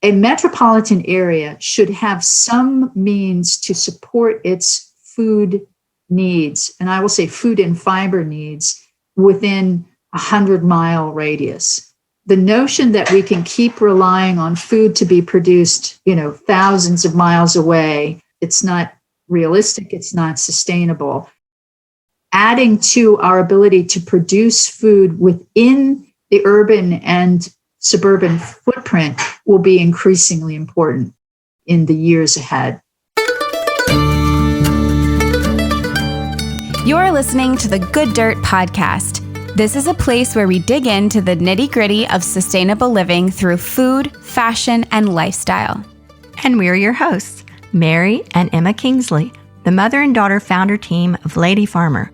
A metropolitan area should have some means to support its food needs, and I will say food and fiber needs, within a 100-mile radius. The notion that we can keep relying on food to be produced, thousands of miles away, it's not realistic, it's not sustainable. Adding to our ability to produce food within the urban and suburban footprint will be increasingly important in the years ahead. You're listening to the Good Dirt Podcast. This is a place where we dig into the nitty-gritty of sustainable living through food, fashion, and lifestyle. And we're your hosts, Mary and Emma Kingsley, the mother and daughter founder team of Lady Farmer.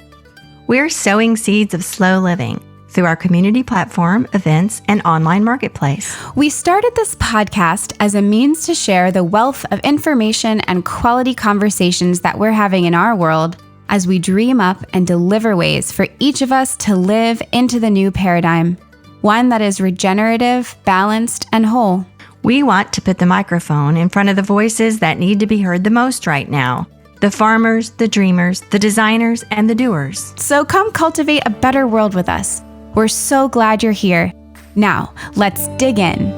We're sowing seeds of slow living through our community platform, events, and online marketplace. We started this podcast as a means to share the wealth of information and quality conversations that we're having in our world as we dream up and deliver ways for each of us to live into the new paradigm, one that is regenerative, balanced, and whole. We want to put the microphone in front of the voices that need to be heard the most right now. The farmers, the dreamers, the designers, and the doers. So come cultivate a better world with us. We're so glad you're here. Now, let's dig in.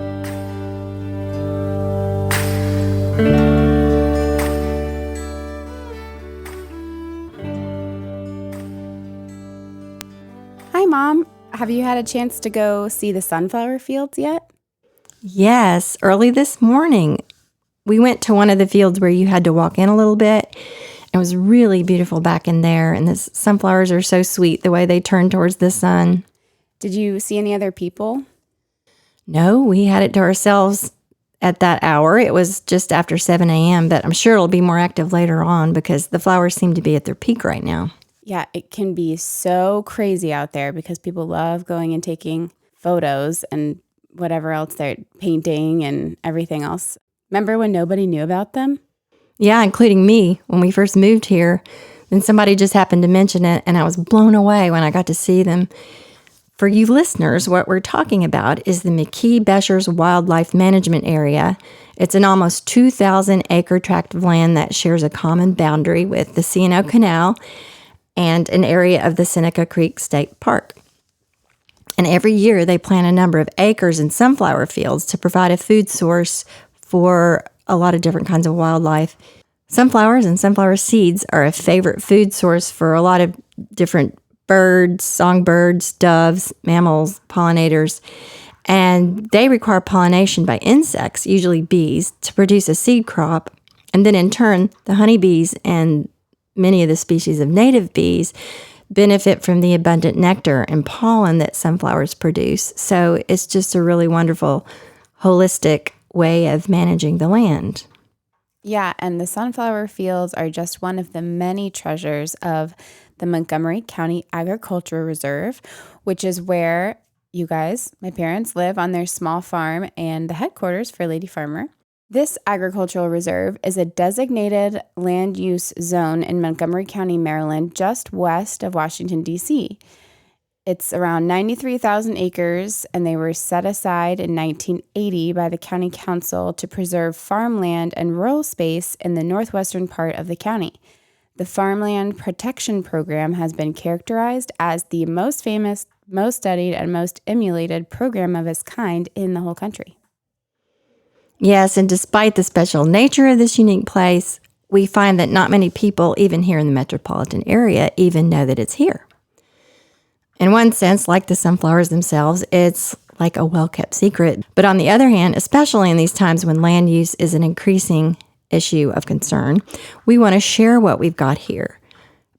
Hi, Mom. Have you had a chance to go see the sunflower fields yet? Yes, early this morning. We went to one of the fields where you had to walk in a little bit. It was really beautiful back in there, and the sunflowers are so sweet the way they turn towards the sun. Did you see any other people? No, we had it to ourselves at that hour. It was just after 7 a.m., but I'm sure it'll be more active later on because the flowers seem to be at their peak right now. Yeah, it can be so crazy out there because people love going and taking photos and whatever else they're painting and everything else. Remember when nobody knew about them? Yeah, including me when we first moved here. Then somebody just happened to mention it, and I was blown away when I got to see them. For you listeners, what we're talking about is the McKee-Beschers Wildlife Management Area. It's an almost 2,000-acre tract of land that shares a common boundary with the C&O Canal and an area of the Seneca Creek State Park. And every year, they plant a number of acres in sunflower fields to provide a food source for a lot of different kinds of wildlife. Sunflowers and sunflower seeds are a favorite food source for a lot of different birds, songbirds, doves, mammals, pollinators, and they require pollination by insects, usually bees, to produce a seed crop. And then in turn, the honeybees and many of the species of native bees benefit from the abundant nectar and pollen that sunflowers produce. So it's just a really wonderful, holistic way of managing the land. Yeah, and the sunflower fields are just one of the many treasures of the Montgomery County Agricultural Reserve, which is where you guys, my parents, live on their small farm and the headquarters for Lady Farmer. This agricultural reserve is a designated land use zone in Montgomery County, Maryland, just west of Washington, D.C. It's around 93,000 acres, and they were set aside in 1980 by the county council to preserve farmland and rural space in the northwestern part of the county. The Farmland Protection Program has been characterized as the most famous, most studied, and most emulated program of its kind in the whole country. Yes, and despite the special nature of this unique place, we find that not many people, even here in the metropolitan area, even know that it's here. In one sense, like the sunflowers themselves, it's like a well-kept secret. But on the other hand, especially in these times when land use is an increasing issue of concern, we want to share what we've got here,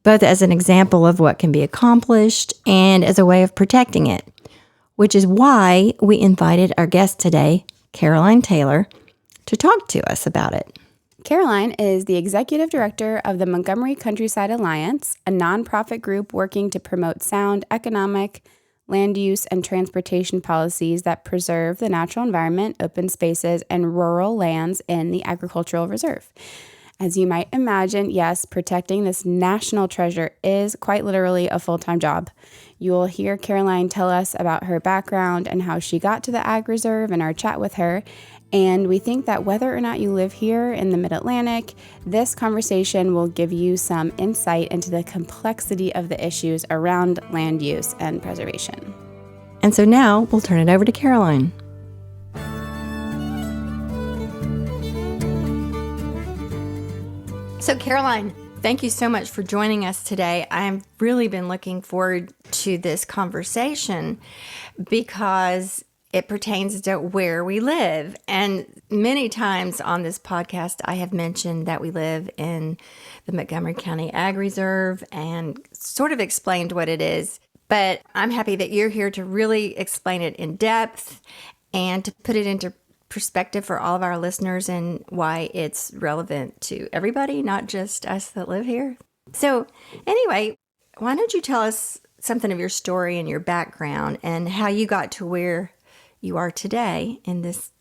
both as an example of what can be accomplished and as a way of protecting it, which is why we invited our guest today, Caroline Taylor, to talk to us about it. Caroline is the executive director of the Montgomery Countryside Alliance, a nonprofit group working to promote sound economic, land use, and transportation policies that preserve the natural environment, open spaces, and rural lands in the agricultural reserve. As you might imagine, yes, protecting this national treasure is quite literally a full-time job. You will hear Caroline tell us about her background and how she got to the Ag Reserve in our chat with her. And we think that whether or not you live here in the Mid-Atlantic, this conversation will give you some insight into the complexity of the issues around land use and preservation. And so now we'll turn it over to Caroline. So Caroline, thank you so much for joining us today. I've really been looking forward to this conversation because it pertains to where we live. And many times on this podcast, I have mentioned that we live in the Montgomery County Ag Reserve and sort of explained what it is. But I'm happy that you're here to really explain it in depth and to put it into perspective for all of our listeners and why it's relevant to everybody, not just us that live here. So anyway, why don't you tell us something of your story and your background and how you got to where you are today in this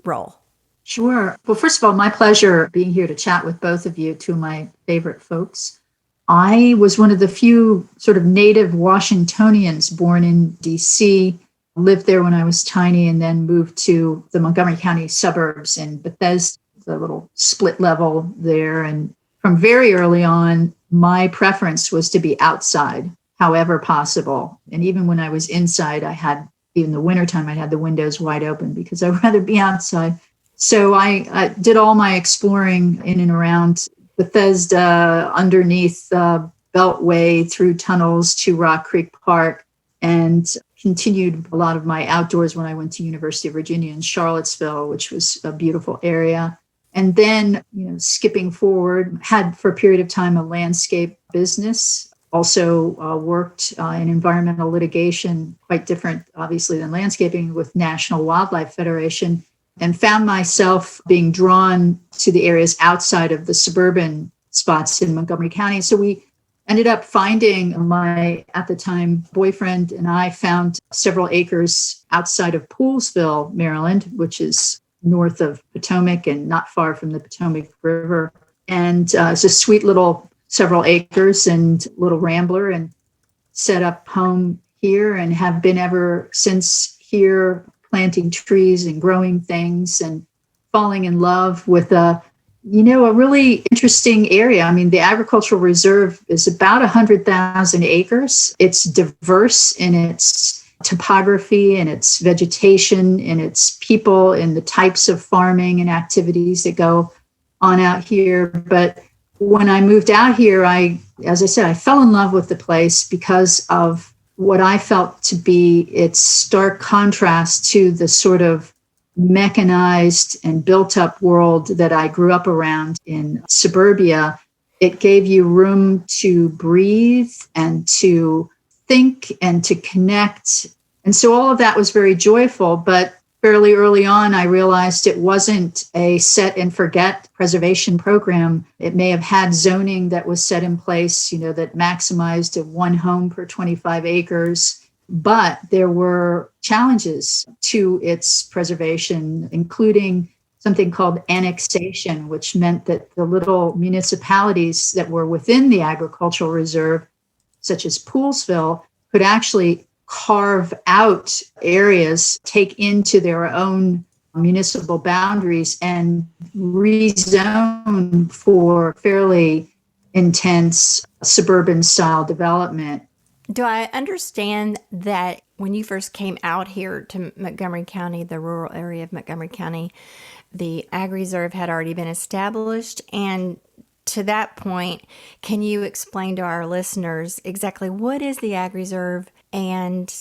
role? Sure. Well, first of all, my pleasure being here to chat with both of you, two of my favorite folks. I was one of the few sort of native Washingtonians born in D.C., lived there when I was tiny, and then moved to the Montgomery County suburbs in Bethesda, the little split level there. And from very early on, my preference was to be outside, however possible. And even when I was inside, even the wintertime, I had the windows wide open because I'd rather be outside. So I did all my exploring in and around Bethesda, underneath the Beltway, through tunnels to Rock Creek Park, and continued a lot of my outdoors when I went to University of Virginia in Charlottesville, which was a beautiful area. And then, skipping forward, had for a period of time a landscape business. Also worked in environmental litigation, quite different, obviously, than landscaping, with National Wildlife Federation, and found myself being drawn to the areas outside of the suburban spots in Montgomery County. So we ended up finding, my, at the time, boyfriend and I found several acres outside of Poolesville, Maryland, which is north of Potomac and not far from the Potomac River. And it's a sweet little several acres and little rambler, and set up home here and have been ever since here, planting trees and growing things and falling in love with a really interesting area. I mean, the Agricultural Reserve is about 100,000 acres. It's diverse in its topography and its vegetation and its people and the types of farming and activities that go on out here. But when I moved out here, as I said, I fell in love with the place because of what I felt to be its stark contrast to the sort of mechanized and built up world that I grew up around in suburbia. It gave you room to breathe and to think and to connect. And so all of that was very joyful, but fairly early on, I realized it wasn't a set and forget preservation program. It may have had zoning that was set in place, that maximized one home per 25 acres. But there were challenges to its preservation, including something called annexation, which meant that the little municipalities that were within the agricultural reserve, such as Poolesville, could actually carve out areas, take into their own municipal boundaries, and rezone for fairly intense suburban style development. Do I understand that when you first came out here to Montgomery County, the rural area of Montgomery County, the Ag Reserve had already been established? And to that point, can you explain to our listeners exactly what is the Ag Reserve? And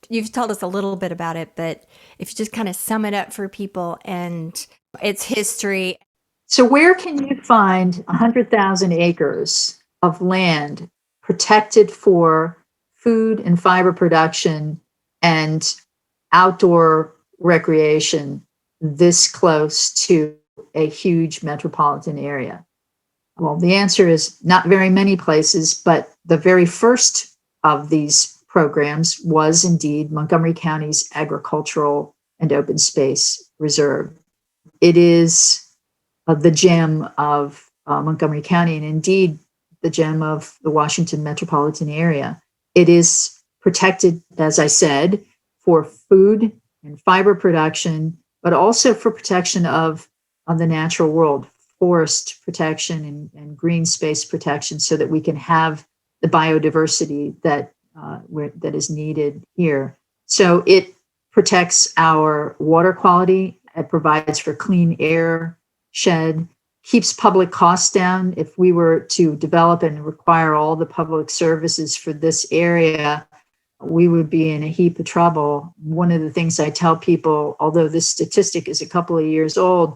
you've told us a little bit about it, but if you just kind of sum it up for people and its history. So where can you find 100,000 acres of land protected for food and fiber production and outdoor recreation this close to a huge metropolitan area? Well, the answer is not very many places, but the very first of these programs was indeed Montgomery County's Agricultural and Open Space Reserve. It is the gem of Montgomery County, and indeed the gem of the Washington metropolitan area. It is protected, as I said, for food and fiber production but also for protection of the natural world, forest protection and green space protection, so that we can have the biodiversity that is needed here. So it protects our water quality. It provides for clean air shed, keeps public costs down. If we were to develop and require all the public services for this area, we would be in a heap of trouble. One of the things I tell people, although this statistic is a couple of years old,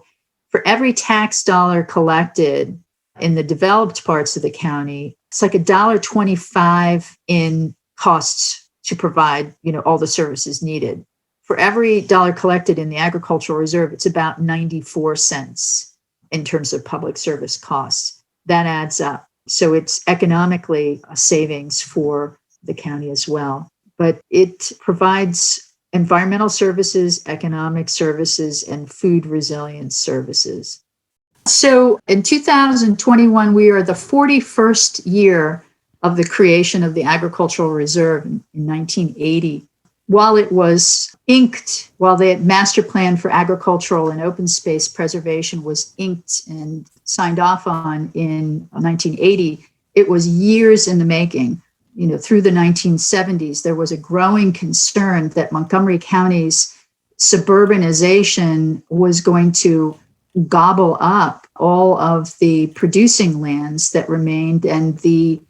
for every tax dollar collected in the developed parts of the county, it's like $1.25 in costs to provide, all the services needed. For every dollar collected in the agricultural reserve, it's about 94 cents in terms of public service costs. That adds up. So it's economically a savings for the county as well. But it provides environmental services, economic services, and food resilience services. So in 2021, we are the 41st year of the creation of the Agricultural Reserve in 1980. While it was inked, while the master plan for agricultural and open space preservation was inked and signed off on in 1980, it was years in the making. Through the 1970s, there was a growing concern that Montgomery County's suburbanization was going to gobble up all of the producing lands that remained and the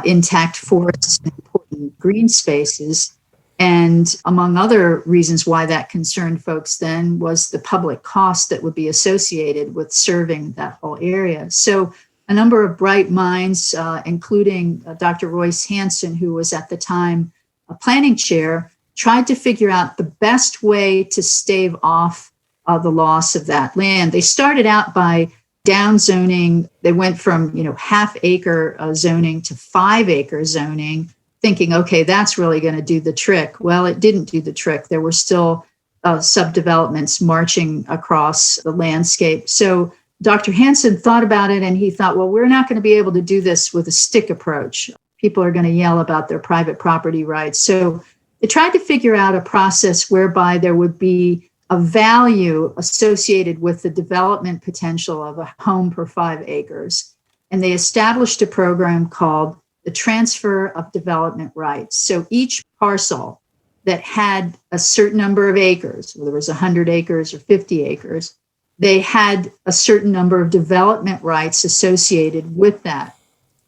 intact forests and important green spaces. And among other reasons why that concerned folks then was the public cost that would be associated with serving that whole area. So a number of bright minds, including Dr. Royce Hansen, who was at the time a planning chair, tried to figure out the best way to stave off the loss of that land. They started out by downzoning. They went from half-acre zoning to 5-acre zoning, thinking, okay, that's really going to do the trick. Well, it didn't do the trick. There were still subdevelopments marching across the landscape. So Dr. Hansen thought about it, and he thought, well, we're not going to be able to do this with a stick approach. People are going to yell about their private property rights. So they tried to figure out a process whereby there would be a value associated with the development potential of a home per 5 acres. And they established a program called the Transfer of Development Rights. So each parcel that had a certain number of acres, whether it was 100 acres or 50 acres, they had a certain number of development rights associated with that.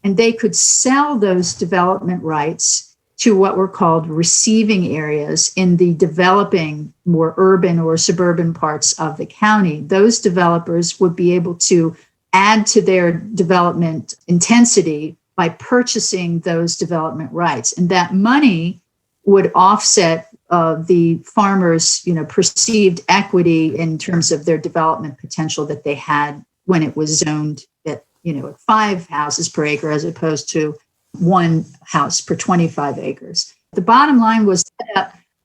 And they could sell those development rights to what were called receiving areas in the developing, more urban or suburban parts of the county. Those developers would be able to add to their development intensity by purchasing those development rights. And that money would offset the farmers' perceived equity in terms of their development potential that they had when it was zoned at 5 houses per acre as opposed to 1 house per 25 acres. The bottom line was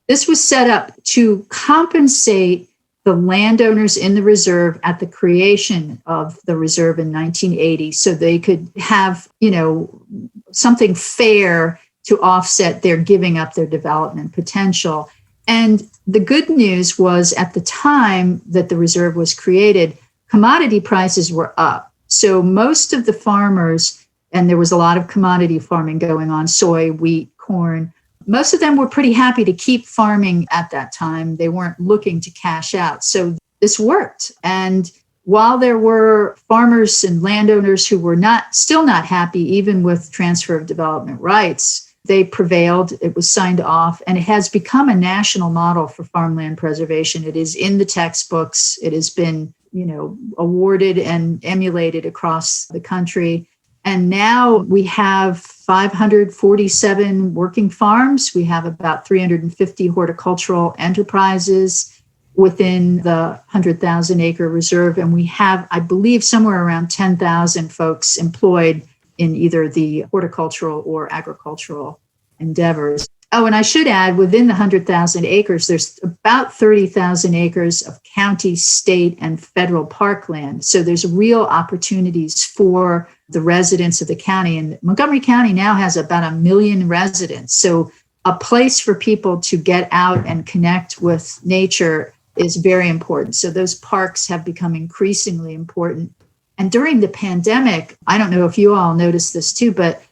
this was set up to compensate the landowners in the reserve at the creation of the reserve in 1980, so they could have something fair to offset their giving up their development potential. And the good news was, at the time that the reserve was created, commodity prices were up. So most of the farmers, and there was a lot of commodity farming going on, soy, wheat, corn, most of them were pretty happy to keep farming at that time. They weren't looking to cash out. So this worked. And while there were farmers and landowners who were still not happy, even with transfer of development rights, they prevailed. It was signed off, and it has become a national model for farmland preservation. It is in the textbooks. It has been, awarded and emulated across the country. And now we have 547 working farms. We have about 350 horticultural enterprises within the 100,000 acre reserve. And we have, I believe, somewhere around 10,000 folks employed in either the horticultural or agricultural endeavors. Oh, and I should add, within the 100,000 acres, there's about 30,000 acres of county, state, and federal parkland. So there's real opportunities for the residents of the county. And Montgomery County now has about 1 million residents. So a place for people to get out and connect with nature is very important. So those parks have become increasingly important. And during the pandemic, I don't know if you all noticed this too, but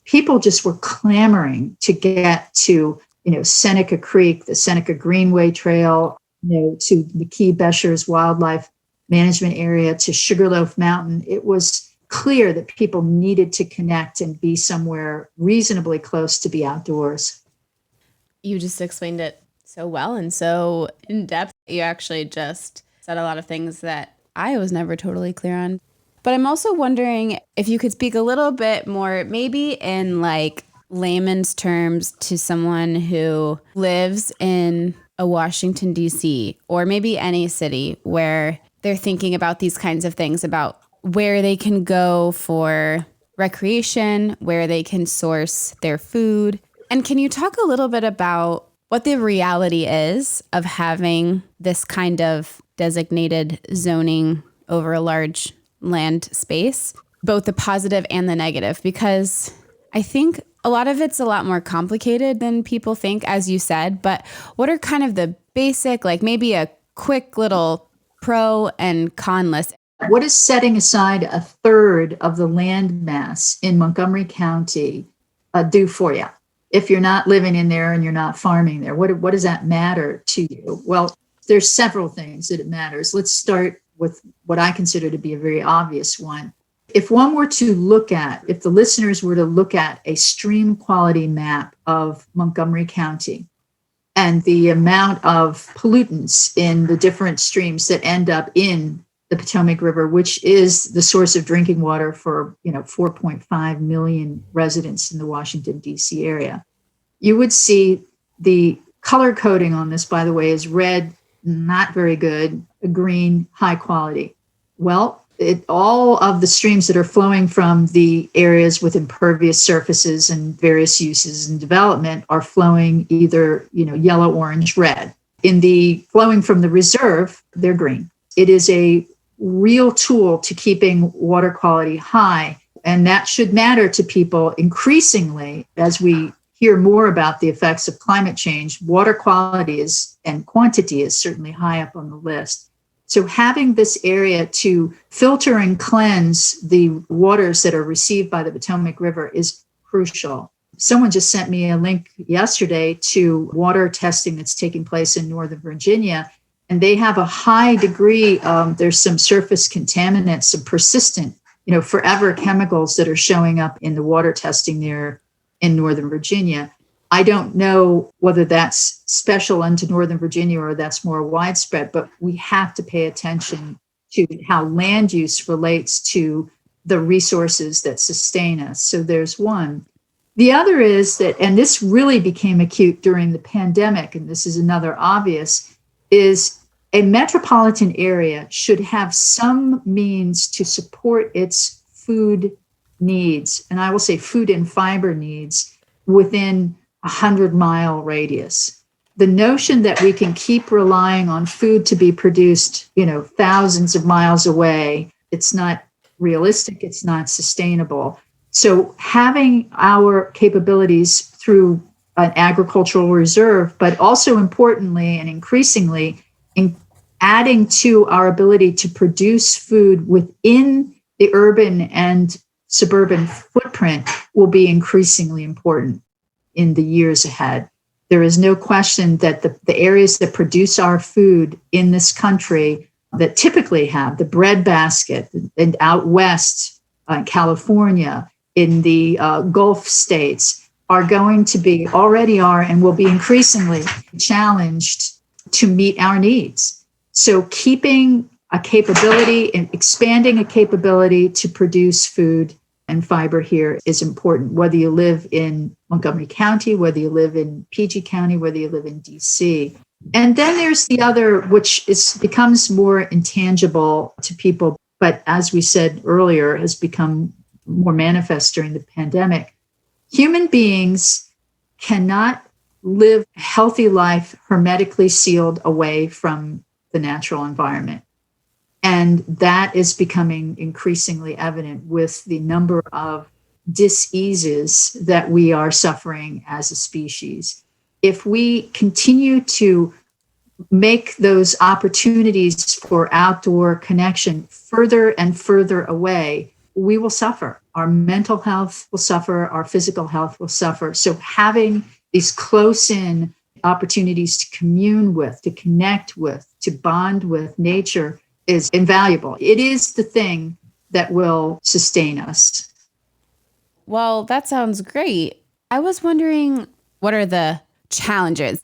people just were clamoring to get to, Seneca Creek, the Seneca Greenway Trail, to McKee Bescher's Wildlife Management Area, to Sugarloaf Mountain. It was clear that people needed to connect and be somewhere reasonably close to be outdoors. You just explained it so well and so in depth. You actually just said a lot of things that I was never totally clear on. But I'm also wondering if you could speak a little bit more, maybe in like layman's terms, to someone who lives in a Washington, D.C., or maybe any city where they're thinking about these kinds of things, about where they can go for recreation, where they can source their food. And can you talk a little bit about what the reality is of having this kind of designated zoning over a large land space, both the positive and the negative? Because I think a lot of it's a lot more complicated than people think, as you said, but what are kind of the basic, like maybe a quick little pro and con list? What is setting aside a third of the land mass in Montgomery County do for you? If you're not living in there and you're not farming there, what does that matter to you? Well, there's several things that it matters. Let's start with what I consider to be a very obvious one. If the listeners were to look at a stream quality map of Montgomery County and the amount of pollutants in the different streams that end up in the Potomac River, which is the source of drinking water for 4.5 million residents in the Washington, D.C. area, you would see the color coding on this, by the way, is red, not very good, green, high quality. Well, all of the streams that are flowing from the areas with impervious surfaces and various uses and development are flowing either, yellow, orange, red. In the flowing from the reserve, they're green. It is a real tool to keeping water quality high. And that should matter to people increasingly as we hear more about the effects of climate change. Water quality and quantity is certainly high up on the list. So having this area to filter and cleanse the waters that are received by the Potomac River is crucial. Someone just sent me a link yesterday to water testing that's taking place in Northern Virginia, and they have a high degree, there's some surface contaminants, some persistent, forever chemicals that are showing up in the water testing there in Northern Virginia. I don't know whether that's special unto Northern Virginia or that's more widespread, but we have to pay attention to how land use relates to the resources that sustain us. So there's one. The other is that, and this really became acute during the pandemic, and this is another obvious, is a metropolitan area should have some means to support its food needs, and I will say food and fiber needs, within 100-mile radius. The notion that we can keep relying on food to be produced, thousands of miles away, it's not realistic, it's not sustainable. So having our capabilities through an agricultural reserve, but also importantly and increasingly in adding to our ability to produce food within the urban and suburban footprint will be increasingly important in the years ahead. There is no question that the areas that produce our food in this country that typically have the breadbasket, and out west, California, in the Gulf states, are going to be, already are, and will be increasingly challenged to meet our needs. So keeping a capability and expanding a capability to produce food and fiber here is important, whether you live in Montgomery County, whether you live in PG County, whether you live in DC. And then there's the other, which becomes more intangible to people, but as we said earlier, has become more manifest during the pandemic. Human beings cannot live a healthy life hermetically sealed away from the natural environment. And that is becoming increasingly evident with the number of diseases that we are suffering as a species. If we continue to make those opportunities for outdoor connection further and further away, we will suffer. Our mental health will suffer, our physical health will suffer. So having these close in opportunities to commune with, to connect with, to bond with nature is invaluable. It is the thing that will sustain us. Well, that sounds great. I was wondering, what are the challenges?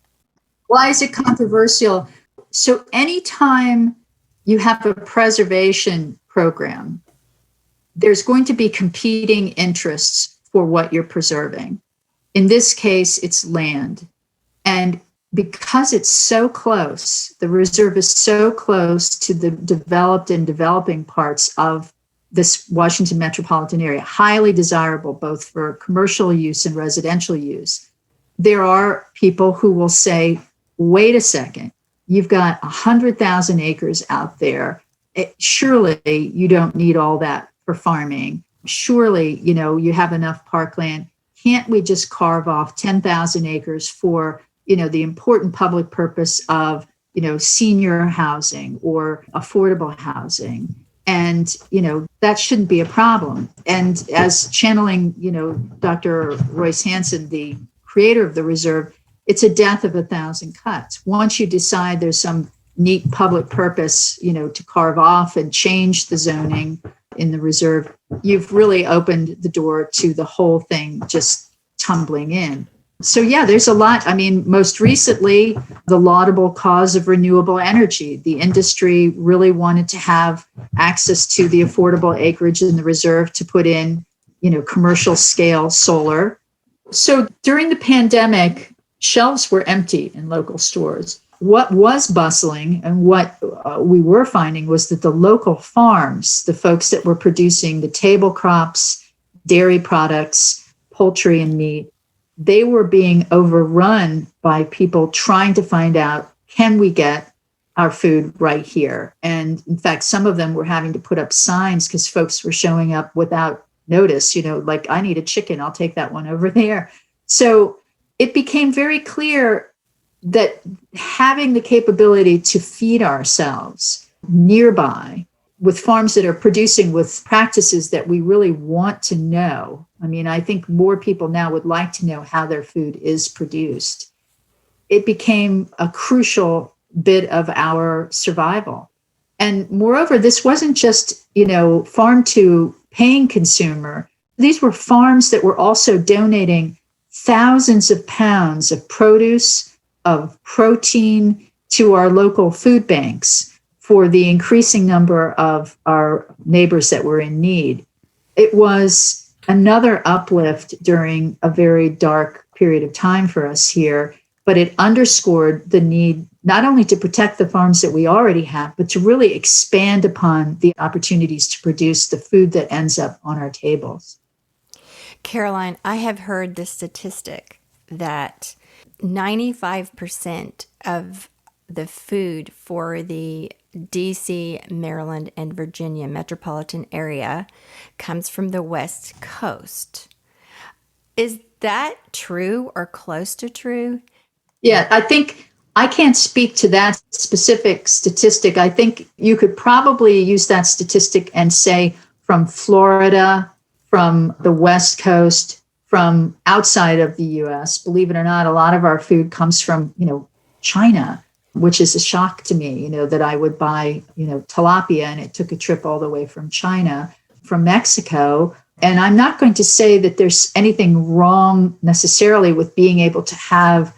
Why is it controversial? So anytime you have a preservation program, there's going to be competing interests for what you're preserving. In this case, it's land. And because it's so close, the reserve is so close to the developed and developing parts of this Washington metropolitan area, highly desirable both for commercial use and residential use. There are people who will say, wait a second, you've got 100,000 acres out there. Surely you don't need all that for farming. Surely, you have enough parkland. Can't we just carve off 10,000 acres for, the important public purpose of, senior housing or affordable housing? And, that shouldn't be a problem. And as channeling, Dr. Royce Hansen, the creator of the reserve, it's a death of 1,000 cuts. Once you decide there's some neat public purpose, to carve off and change the zoning in the reserve, you've really opened the door to the whole thing just tumbling in. So yeah, there's a lot. I mean, most recently, the laudable cause of renewable energy. The industry really wanted to have access to the affordable acreage in the reserve to put in, commercial scale solar. So during the pandemic, shelves were empty in local stores. What was bustling and what we were finding was that the local farms, the folks that were producing the table crops, dairy products, poultry and meat, they were being overrun by people trying to find out, can we get our food right here? And in fact, some of them were having to put up signs because folks were showing up without notice, like, I need a chicken, I'll take that one over there. So it became very clear that having the capability to feed ourselves nearby with farms that are producing with practices that we really want to know. I mean, I think more people now would like to know how their food is produced. It became a crucial bit of our survival. And moreover, this wasn't just, farm to paying consumer. These were farms that were also donating thousands of pounds of produce, of protein to our local food banks for the increasing number of our neighbors that were in need. It was another uplift during a very dark period of time for us here, but it underscored the need not only to protect the farms that we already have, but to really expand upon the opportunities to produce the food that ends up on our tables. Caroline, I have heard the statistic that 95% of the food for the DC, Maryland, and Virginia metropolitan area comes from the West Coast. Is that true or close to true? Yeah, I think I can't speak to that specific statistic. I think you could probably use that statistic and say from Florida, from the West Coast, from outside of the US. Believe it or not, a lot of our food comes from, China, which is a shock to me, that I would buy, tilapia and it took a trip all the way from China, from Mexico. And I'm not going to say that there's anything wrong necessarily with being able to have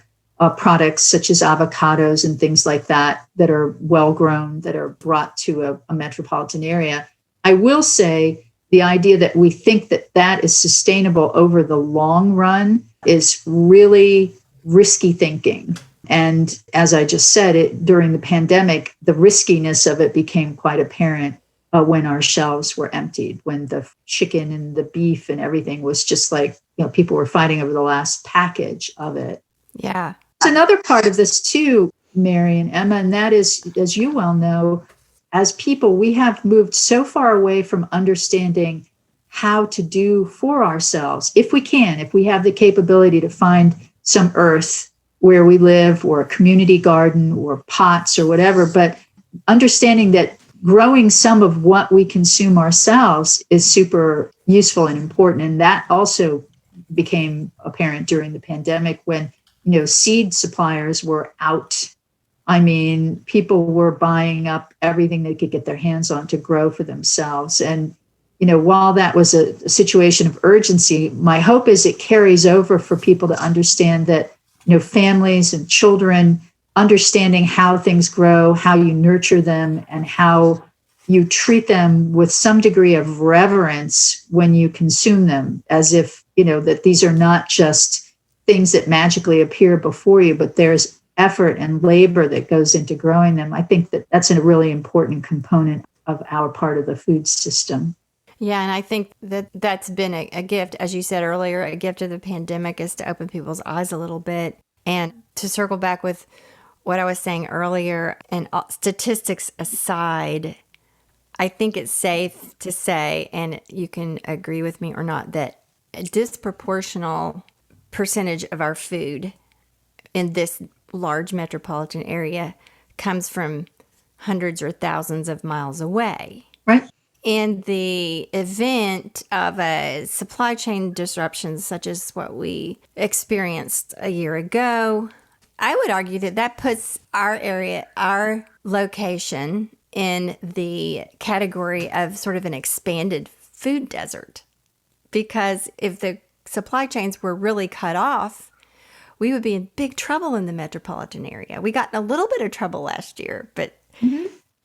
products such as avocados and things like that that are well grown, that are brought to a metropolitan area. I will say the idea that we think that that is sustainable over the long run is really risky thinking. And as I just said, during the pandemic, the riskiness of it became quite apparent when our shelves were emptied, when the chicken and the beef and everything was just like, people were fighting over the last package of it. Yeah. There's another part of this too, Mary and Emma, and that is, as you well know, as people, we have moved so far away from understanding how to do for ourselves, if we can, if we have the capability to find some earth where we live, or a community garden or pots or whatever, but understanding that growing some of what we consume ourselves is super useful and important. And that also became apparent during the pandemic when, seed suppliers were out. I mean, people were buying up everything they could get their hands on to grow for themselves. And, while that was a situation of urgency, my hope is it carries over for people to understand that, families and children understanding how things grow, how you nurture them, and how you treat them with some degree of reverence when you consume them, as if, that these are not just things that magically appear before you, but there's effort and labor that goes into growing them. I think that that's a really important component of our part of the food system. Yeah, and I think that that's been a gift, as you said earlier, a gift of the pandemic is to open people's eyes a little bit. And to circle back with what I was saying earlier, and statistics aside, I think it's safe to say, and you can agree with me or not, that a disproportional percentage of our food in this large metropolitan area comes from hundreds or thousands of miles away. Right. In the event of a supply chain disruption, such as what we experienced a year ago, I would argue that that puts our area, our location, in the category of sort of an expanded food desert. Because if the supply chains were really cut off, we would be in big trouble in the metropolitan area. We got in a little bit of trouble last year, but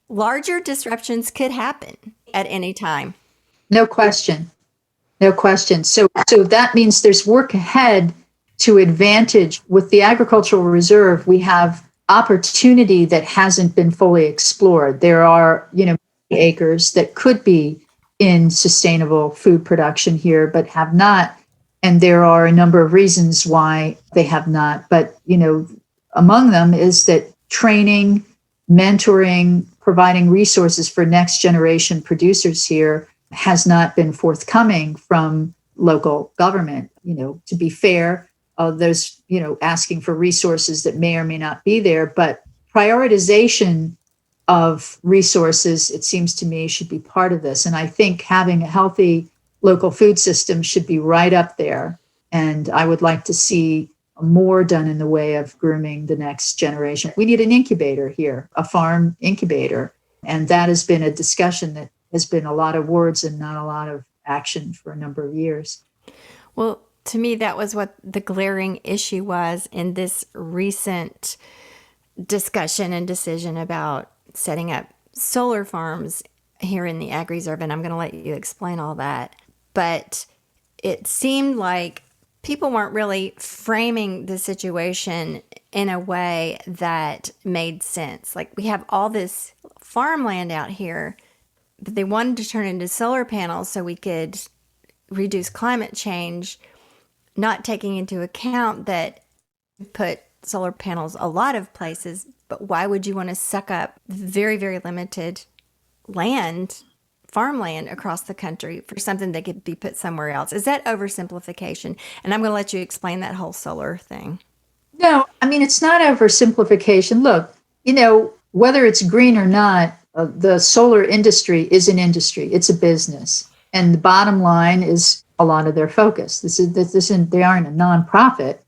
larger disruptions could happen at any time. No question. No question. So that means there's work ahead to advantage. With the Agricultural Reserve, we have opportunity that hasn't been fully explored. There are, acres that could be in sustainable food production here, but have not. And there are a number of reasons why they have not. But, among them is that training, mentoring, providing resources for next generation producers here has not been forthcoming from local government. To be fair, there's, asking for resources that may or may not be there, but prioritization of resources, it seems to me, should be part of this. And I think having a healthy local food system should be right up there. And I would like to see more done in the way of grooming the next generation. We need an incubator here, a farm incubator. And that has been a discussion that has been a lot of words and not a lot of action for a number of years. Well, to me, that was what the glaring issue was in this recent discussion and decision about setting up solar farms here in the Ag Reserve. And I'm going to let you explain all that. But it seemed like people weren't really framing the situation in a way that made sense. Like, we have all this farmland out here that they wanted to turn into solar panels so we could reduce climate change, not taking into account that we put solar panels a lot of places, but why would you want to suck up very, very limited farmland across the country for something that could be put somewhere else? Is that oversimplification? And I'm going to let you explain that whole solar thing. No, I mean, it's not oversimplification. Look, whether it's green or not, the solar industry is an industry. It's a business. And the bottom line is a lot of their focus. They aren't a nonprofit.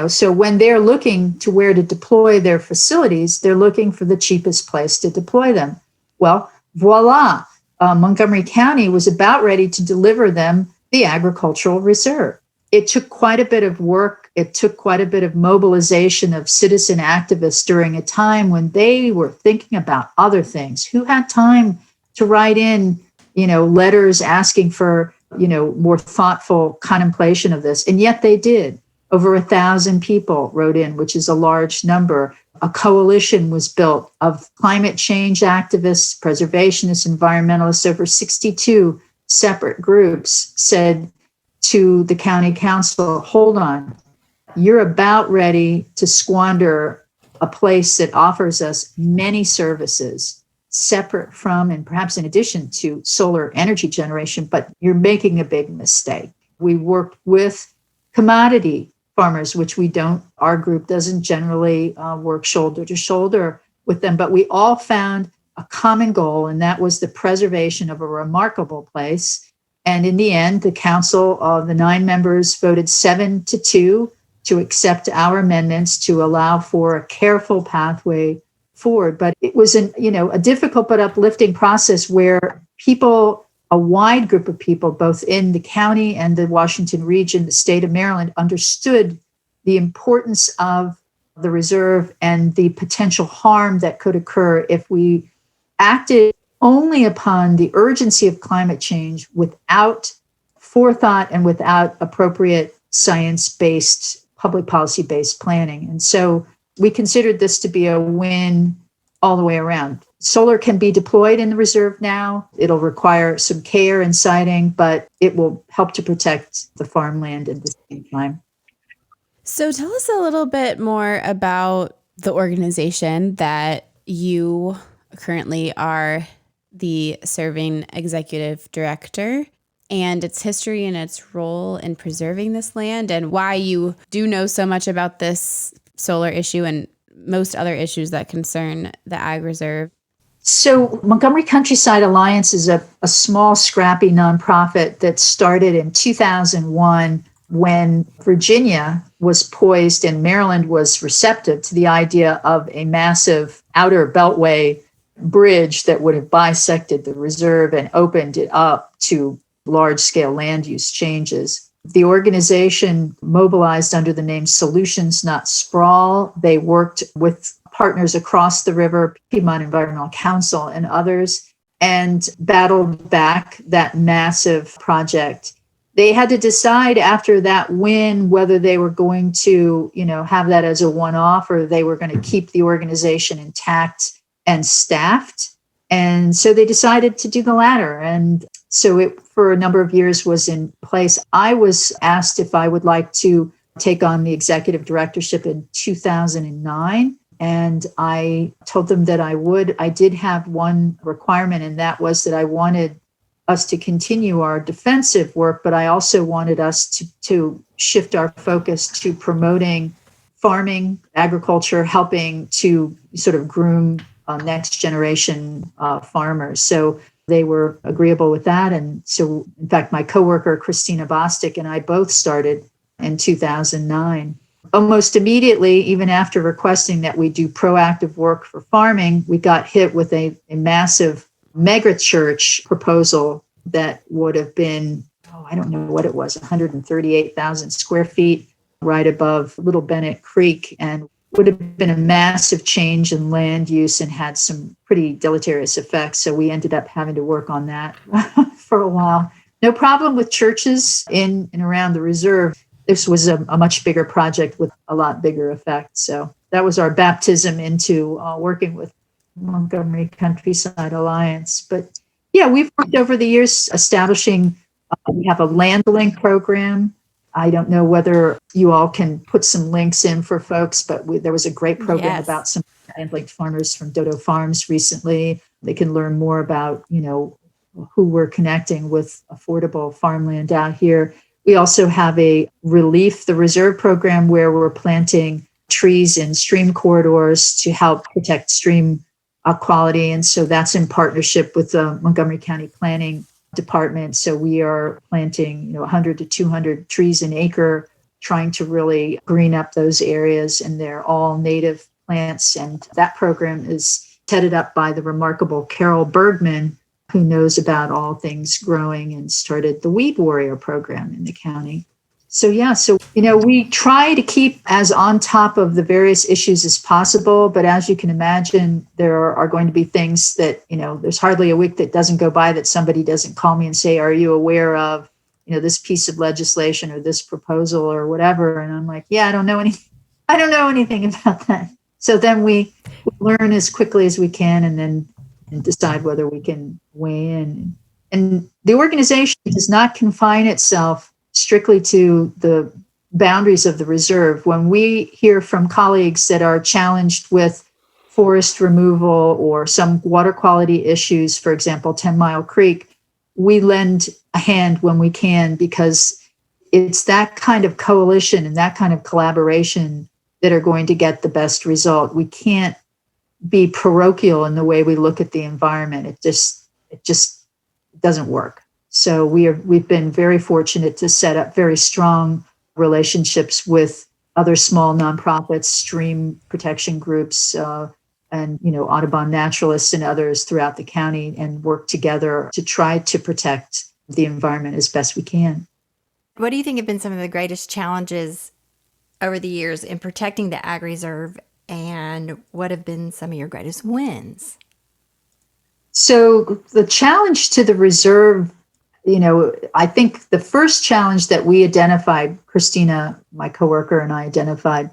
So when they're looking to where to deploy their facilities, they're looking for the cheapest place to deploy them. Well, voila. Montgomery County was about ready to deliver them the Agricultural Reserve. It took quite a bit of work. It took quite a bit of mobilization of citizen activists during a time when they were thinking about other things. Who had time to write in, letters asking for, more thoughtful contemplation of this? And yet they did. Over 1,000 people wrote in, which is a large number. A coalition was built of climate change activists, preservationists, environmentalists. Over 62 separate groups said to the county council, hold on, you're about ready to squander a place that offers us many services separate from and perhaps in addition to solar energy generation, but you're making a big mistake. We worked with commodity farmers, which we don't, our group doesn't generally work shoulder to shoulder with them, but we all found a common goal, and that was the preservation of a remarkable place. And in the end, the council, the 9 members voted 7-2 to accept our amendments to allow for a careful pathway forward. But it was a difficult but uplifting process where people, a wide group of people, both in the county and the Washington region, the state of Maryland, understood the importance of the reserve and the potential harm that could occur if we acted only upon the urgency of climate change without forethought and without appropriate science-based, public policy-based planning. And so we considered this to be a win all the way around. Solar can be deployed in the reserve now. It'll require some care and siting, but it will help to protect the farmland at the same time. So tell us a little bit more about the organization that you currently are the serving executive director, and its history and its role in preserving this land, and why you do know so much about this solar issue and most other issues that concern the Ag Reserve. So Montgomery Countryside Alliance is a small, scrappy nonprofit that started in 2001 when Virginia was poised and Maryland was receptive to the idea of a massive outer beltway bridge that would have bisected the reserve and opened it up to large-scale land use changes. The organization mobilized under the name Solutions, Not Sprawl. They worked with partners across the river, Piedmont Environmental Council and others, and battled back that massive project. They had to decide after that win whether they were going to, have that as a one-off or they were going to keep the organization intact and staffed. And so they decided to do the latter. And so it, for a number of years, was in place. I was asked if I would like to take on the executive directorship in 2009. And I told them that I would. I did have one requirement, and that was that I wanted us to continue our defensive work, but I also wanted us to shift our focus to promoting farming, agriculture, helping to sort of groom next generation farmers. So they were agreeable with that. And so, in fact, my coworker, Christina Bostic, and I both started in 2009. Almost immediately, even after requesting that we do proactive work for farming, we got hit with a massive mega church proposal that would have been, I don't know what it was, 138,000 square feet right above Little Bennett Creek, and would have been a massive change in land use and had some pretty deleterious effects. So we ended up having to work on that for a while. No problem with churches in and around the reserve. This was a much bigger project with a lot bigger effect. So that was our baptism into working with Montgomery Countryside Alliance. But yeah, we've worked over the years establishing, we have a land link program. I don't know whether you all can put some links in for folks, but there was a great program about some land linked farmers from Dodo Farms recently. They can learn more about, who we're connecting with affordable farmland out here. We also have a Relief the Reserve program where we're planting trees in stream corridors to help protect stream quality. And so that's in partnership with the Montgomery County Planning Department. So we are planting, 100 to 200 trees an acre, trying to really green up those areas. And they're all native plants. And that program is headed up by the remarkable Carol Bergman, who knows about all things growing and started the Weed Warrior program in the county. So we try to keep as on top of the various issues as possible. But as you can imagine, there are going to be things that, there's hardly a week that doesn't go by that somebody doesn't call me and say, are you aware of, this piece of legislation or this proposal or whatever? And I'm like, yeah, I don't know anything about that. So then we learn as quickly as we can and decide whether we can weigh in. And the organization does not confine itself strictly to the boundaries of the reserve. When we hear from colleagues that are challenged with forest removal or some water quality issues, for example, 10 Mile Creek, we lend a hand when we can, because it's that kind of coalition and that kind of collaboration that are going to get the best result. We can't be parochial in the way we look at the environment. It just doesn't work. So we've been very fortunate to set up very strong relationships with other small nonprofits, stream protection groups, and Audubon naturalists and others throughout the county, and work together to try to protect the environment as best we can. What do you think have been some of the greatest challenges over the years in protecting the Ag Reserve, and what have been some of your greatest wins? So the challenge to the reserve, I think the first challenge that we identified, Christina, my coworker, and I identified,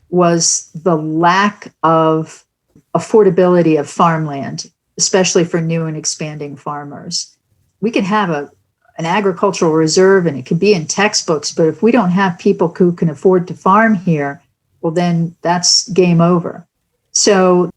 was the lack of affordability of farmland, especially for new and expanding farmers. We can have an agricultural reserve and it could be in textbooks, but if we don't have people who can afford to farm here, well, then that's game over. So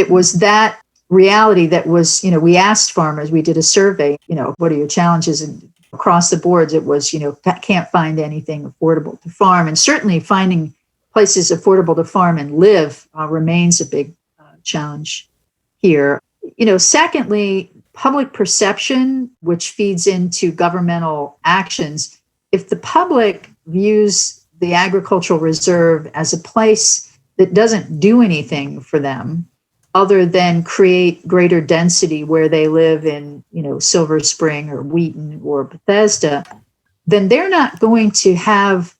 it was that reality that was, we asked farmers, we did a survey, what are your challenges? And across the boards, it was, can't find anything affordable to farm. And certainly finding places affordable to farm and live remains a big challenge here. Secondly, public perception, which feeds into governmental actions. If the public views the agricultural reserve as a place that doesn't do anything for them other than create greater density where they live in, Silver Spring or Wheaton or Bethesda, then they're not going to have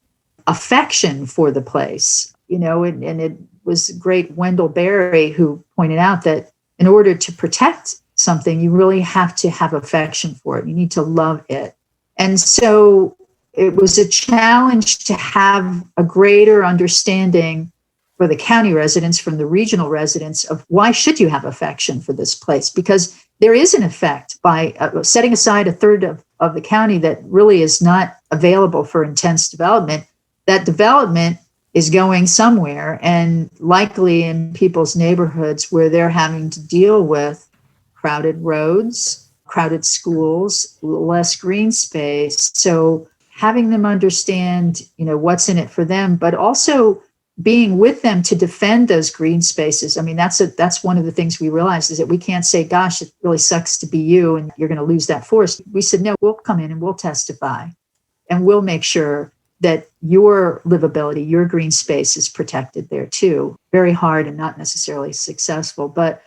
affection for the place, and it was great Wendell Berry who pointed out that in order to protect something, you really have to have affection for it. You need to love it. And so it was a challenge to have a greater understanding for the county residents, from the regional residents, of why should you have affection for this place? Because there is an effect by setting aside a third of the county that really is not available for intense development. That development is going somewhere, and likely in people's neighborhoods where they're having to deal with crowded roads, crowded schools, less green space. So having them understand, what's in it for them, but also being with them to defend those green spaces. I mean, that's one of the things we realized, is that we can't say, gosh, it really sucks to be you and you're going to lose that forest. We said, no, we'll come in and we'll testify and we'll make sure that your livability, your green space is protected there too. Very hard and not necessarily successful. But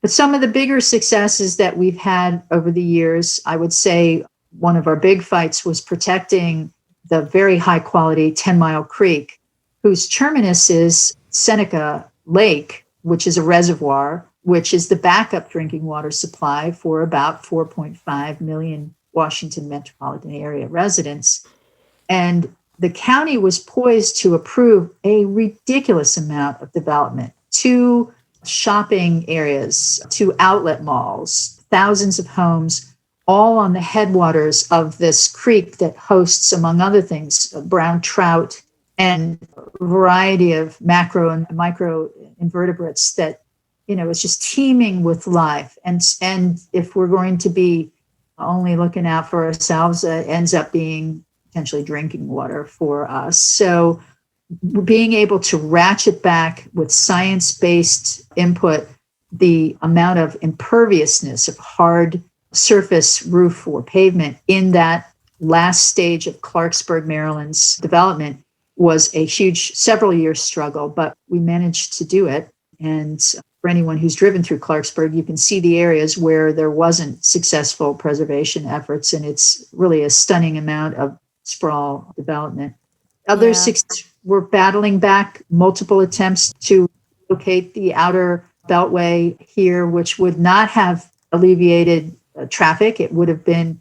some of the bigger successes that we've had over the years, I would say one of our big fights was protecting the very high quality 10 Mile Creek, whose terminus is Seneca Lake, which is a reservoir, which is the backup drinking water supply for about 4.5 million Washington metropolitan area residents. And the county was poised to approve a ridiculous amount of development, 2 shopping areas, 2 outlet malls, thousands of homes, all on the headwaters of this creek that hosts, among other things, brown trout and a variety of macro and micro invertebrates that, it's just teeming with life. And if we're going to be only looking out for ourselves, it ends up being potentially drinking water for us. So being able to ratchet back with science-based input the amount of imperviousness of hard surface roof or pavement in that last stage of Clarksburg, Maryland's development was a huge several-year struggle, but we managed to do it. And for anyone who's driven through Clarksburg, you can see the areas where there wasn't successful preservation efforts, and it's really a stunning amount of sprawl development. Other success, we're battling back multiple attempts to locate the outer beltway here, which would not have alleviated traffic. It would have been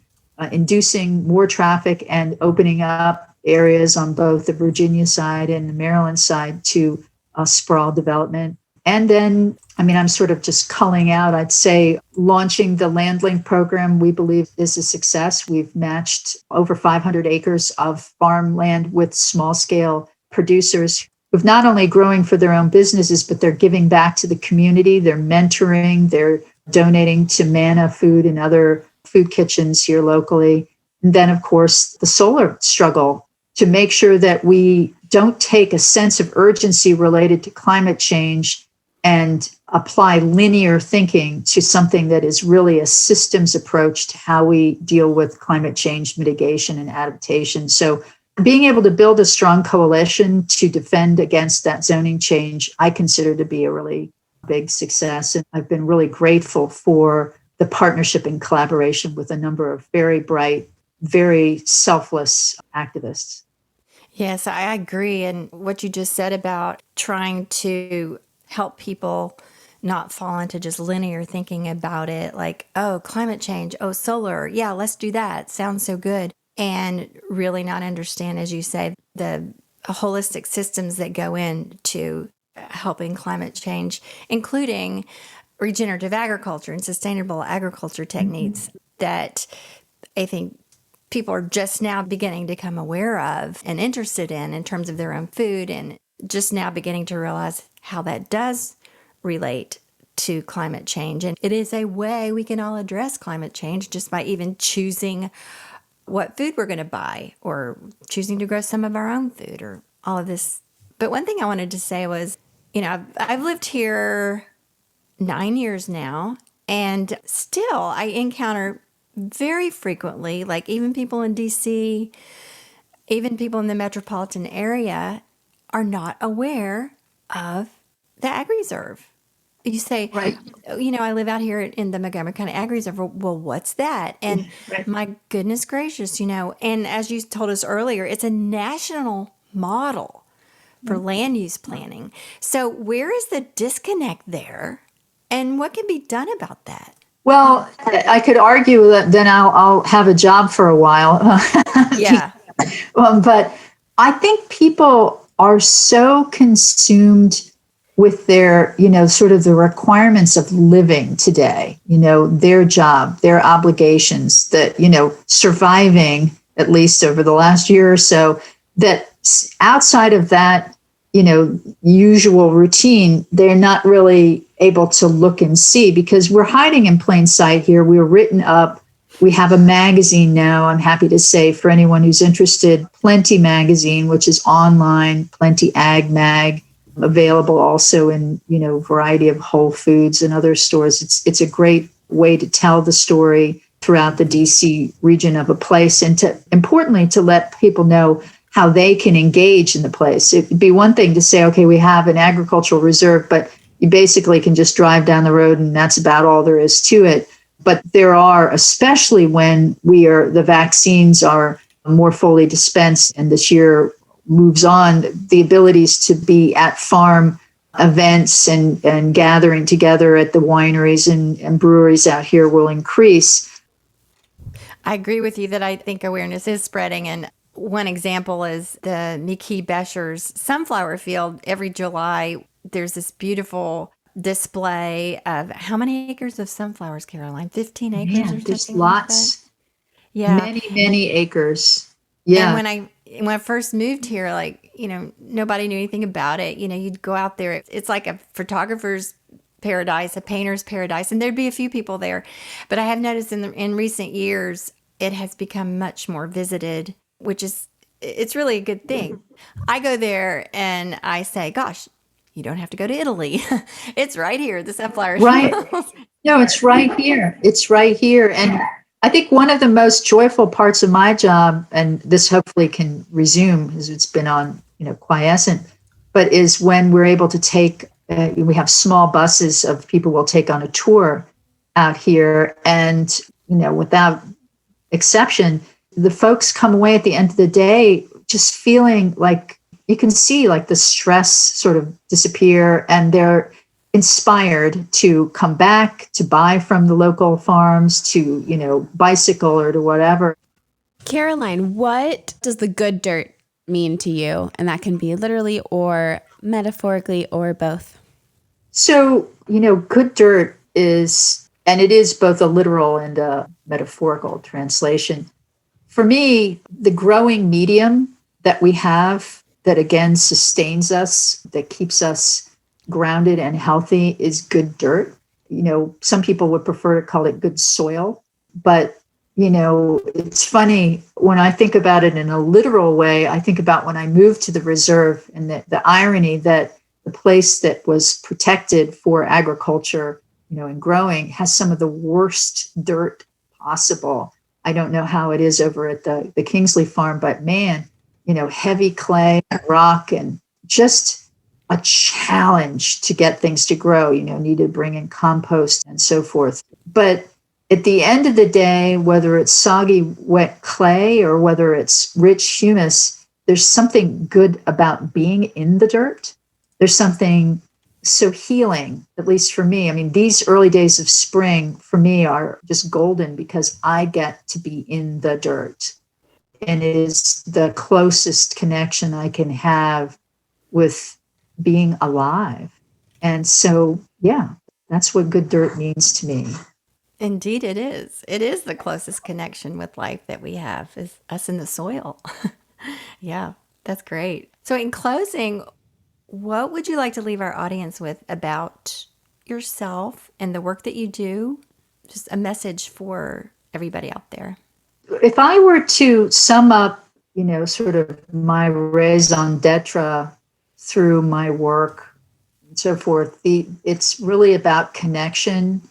inducing more traffic and opening up areas on both the Virginia side and the Maryland side to sprawl development. And then, I'm sort of just culling out, I'd say launching the LandLink program, we believe is a success. We've matched over 500 acres of farmland with small scale producers who've not only growing for their own businesses, but they're giving back to the community. They're mentoring, they're donating to Manna Food and other food kitchens here locally. And then, of course, the solar struggle to make sure that we don't take a sense of urgency related to climate change and apply linear thinking to something that is really a systems approach to how we deal with climate change mitigation and adaptation. So being able to build a strong coalition to defend against that zoning change, I consider to be a really big success. And I've been really grateful for the partnership and collaboration with a number of very bright, very selfless activists. Yes, I agree. And what you just said about trying to help people not fall into just linear thinking about it, like, oh, climate change, oh, solar, yeah, let's do that. Sounds so good. And really not understand, as you say, the holistic systems that go into helping climate change, including regenerative agriculture and sustainable agriculture techniques that I think people are just now beginning to become aware of and interested in terms of their own food, and just now beginning to realize how that does relate to climate change. And it is a way we can all address climate change just by even choosing what food we're going to buy or choosing to grow some of our own food or all of this. But one thing I wanted to say was, I've lived here 9 years now, and still I encounter very frequently, like even people in DC, even people in the metropolitan area are not aware of the Ag Reserve. You say, Right. I live out here in the Montgomery County Ag Reserve. Well, what's that? And Right. my goodness gracious, and as you told us earlier, it's a national model for land use planning. So where is the disconnect there? And what can be done about that? Well, I could argue that then I'll have a job for a while. Yeah. But I think people are so consumed with their, sort of the requirements of living today, their job, their obligations, that, surviving at least over the last year or so, that outside of that, usual routine, they're not really able to look and see because we're hiding in plain sight here. We're written up. We have a magazine now, I'm happy to say, for anyone who's interested, Plenty Magazine, which is online, Plenty Ag Mag, available also in, a variety of Whole Foods and other stores. It's a great way to tell the story throughout the DC region of a place, and importantly, to let people know how they can engage in the place. It'd be one thing to say, okay, we have an agricultural reserve, but you basically can just drive down the road and that's about all there is to it. But there are, especially when the vaccines are more fully dispensed and this year moves on, the abilities to be at farm events and gathering together at the wineries and breweries out here will increase. I agree with you that I think awareness is spreading. And one example is the McKee Bescher's sunflower field. Every July, there's this beautiful display of how many acres of sunflowers, Caroline? 15 acres or something There's like lots, that? Yeah. many acres. Yeah. And when I first moved here, nobody knew anything about it. You'd go out there. It's like a photographer's paradise, a painter's paradise, and there'd be a few people there. But I have noticed in recent years, it has become much more visited, it's really a good thing. I go there and I say, gosh, you don't have to go to Italy. It's right here, the sunflower Right. fields. No, it's right here. It's right here. And I think one of the most joyful parts of my job, and this hopefully can resume as it's been on, quiescent, but is when we're able to take, we have small buses of people we'll take on a tour out here. And, without exception, the folks come away at the end of the day just feeling like you can see like the stress sort of disappear, and they're inspired to come back, to buy from the local farms, to, bicycle or to whatever. Caroline, what does the good dirt mean to you? And that can be literally or metaphorically or both. So, good dirt is, and it is both a literal and a metaphorical translation. For me, the growing medium that we have that again sustains us, that keeps us grounded and healthy is good dirt. Some people would prefer to call it good soil, but it's funny when I think about it in a literal way. I think about when I moved to the reserve and the irony that the place that was protected for agriculture, and growing has some of the worst dirt possible. I don't know how it is over at the Kingsley farm, but man, heavy clay, rock, and just a challenge to get things to grow, need to bring in compost and so forth. But at the end of the day, whether it's soggy, wet clay or whether it's rich humus, there's something good about being in the dirt. There's something so healing, at least for me. I mean, these early days of spring for me are just golden because I get to be in the dirt. And it is the closest connection I can have with being alive. And so, yeah, that's what good dirt means to me. Indeed, it is. It is the closest connection with life that we have, is us in the soil. Yeah, that's great. So in closing, what would you like to leave our audience with about yourself and the work that you do? Just a message for everybody out there. If I were to sum up, sort of my raison d'etre through my work and so forth, it's really about connection.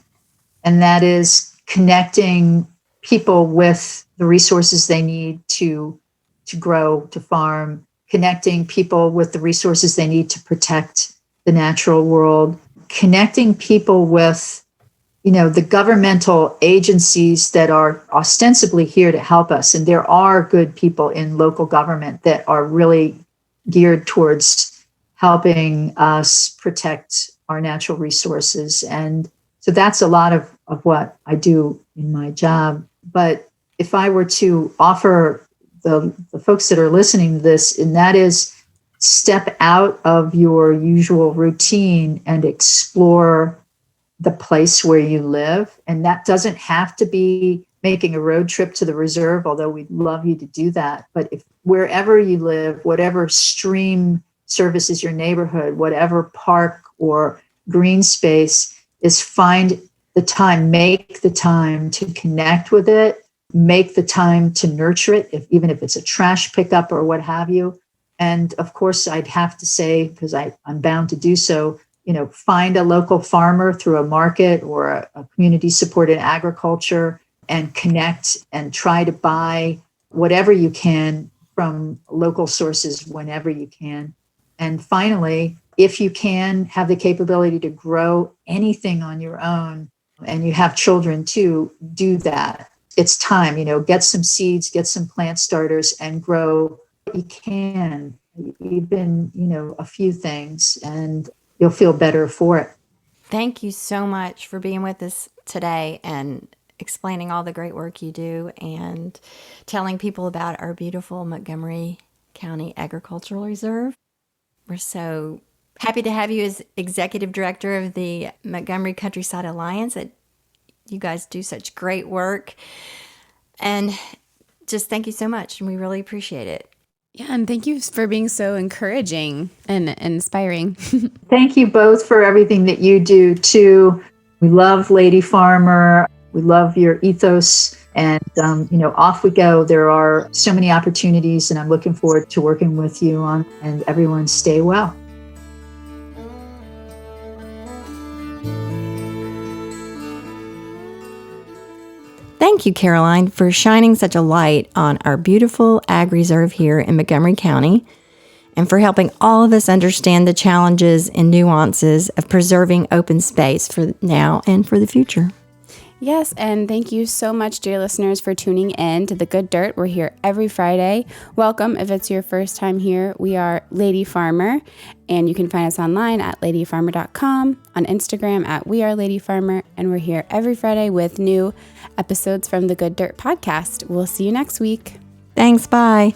And that is connecting people with the resources they need to grow, to farm, connecting people with the resources they need to protect the natural world, connecting people with, the governmental agencies that are ostensibly here to help us. And there are good people in local government that are really geared towards helping us protect our natural resources. And so that's a lot of what I do in my job. But if I were to offer the folks that are listening to this, and that is step out of your usual routine and explore the place where you live. And that doesn't have to be making a road trip to the reserve, although we'd love you to do that. But if wherever you live, whatever stream services your neighborhood, whatever park or green space, is find the time, make the time to connect with it, make the time to nurture it, even if it's a trash pickup or what have you. And of course, I'd have to say, because I'm bound to do so, find a local farmer through a market or a community-supported agriculture and connect and try to buy whatever you can from local sources whenever you can. And finally, if you can have the capability to grow anything on your own, and you have children too, do that. It's time, get some seeds, get some plant starters and grow what you can, even, a few things, and you'll feel better for it. Thank you so much for being with us today and explaining all the great work you do and telling people about our beautiful Montgomery County Agricultural Reserve. We're so happy to have you as Executive Director of the Montgomery Countryside Alliance. You guys do such great work. And just thank you so much. And we really appreciate it. Yeah, and thank you for being so encouraging and inspiring. Thank you both for everything that you do too. We love Lady Farmer. We love your ethos. And, off we go. There are so many opportunities, and I'm looking forward to working with you on, and everyone stay well. Thank you, Caroline, for shining such a light on our beautiful ag reserve here in Montgomery County and for helping all of us understand the challenges and nuances of preserving open space for now and for the future. Yes, and thank you so much, dear listeners, for tuning in to The Good Dirt. We're here every Friday. Welcome if it's your first time here. We are Lady Farmer, and you can find us online at ladyfarmer.com, on Instagram at weareladyfarmer, and we're here every Friday with new episodes from The Good Dirt podcast. We'll see you next week. Thanks, bye.